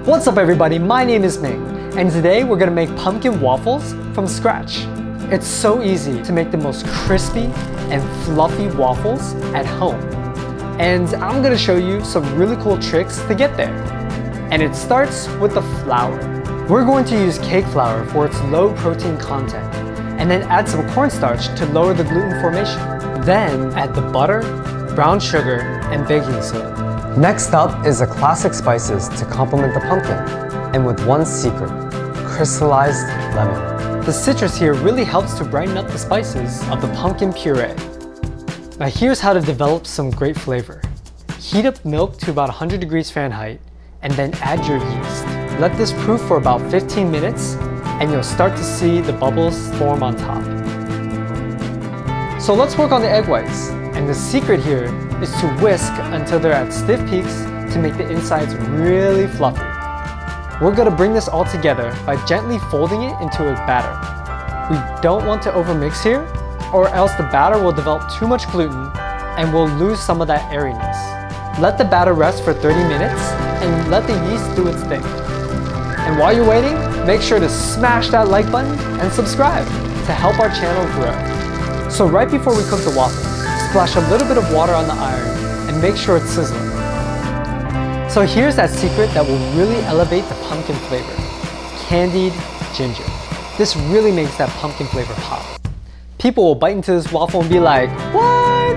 What's up everybody, my name is Ming, and today we're gonna make pumpkin waffles from scratch. It's so easy to make the most crispy and fluffy waffles at home. And I'm gonna show you some really cool tricks to get there. And it starts with the flour. We're going to use cake flour for its low protein content, and then add some cornstarch to lower the gluten formation. Then add the butter, brown sugar, and baking soda. Next up is the classic spices to complement the pumpkin, and with one secret, crystallized lemon. The citrus here really helps to brighten up the spices of the pumpkin puree. Now here's how to develop some great flavor. Heat up milk to about 100 degrees Fahrenheit, and then add your yeast. Let this proof for about 15 minutes, and you'll start to see the bubbles form on top. So let's work on the egg whites. And the secret here is to whisk until they're at stiff peaks to make the insides really fluffy. We're gonna bring this all together by gently folding it into a batter. We don't want to overmix here, or else the batter will develop too much gluten and we'll lose some of that airiness. Let the batter rest for 30 minutes and let the yeast do its thing. And while you're waiting, make sure to smash that like button and subscribe to help our channel grow. So right before we cook the waffles, splash a little bit of water on the iron and make sure it's sizzling. So here's that secret that will really elevate the pumpkin flavor. Candied ginger. This really makes that pumpkin flavor pop. People will bite into this waffle and be like, what?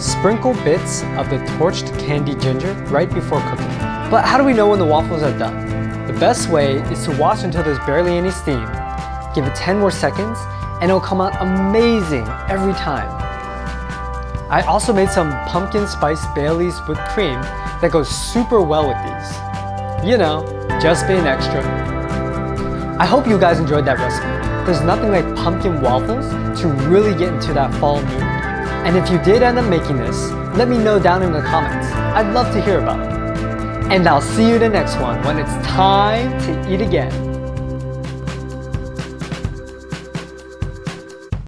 Sprinkle bits of the torched candied ginger right before cooking. But how do we know when the waffles are done? The best way is to watch until there's barely any steam. Give it 10 more seconds and it'll come out amazing every time. I also made some pumpkin spice Baileys whipped cream that goes super well with these. You know, just being extra. I hope you guys enjoyed that recipe. There's nothing like pumpkin waffles to really get into that fall mood. And if you did end up making this, let me know down in the comments. I'd love to hear about it. And I'll see you in the next one when it's time to eat again.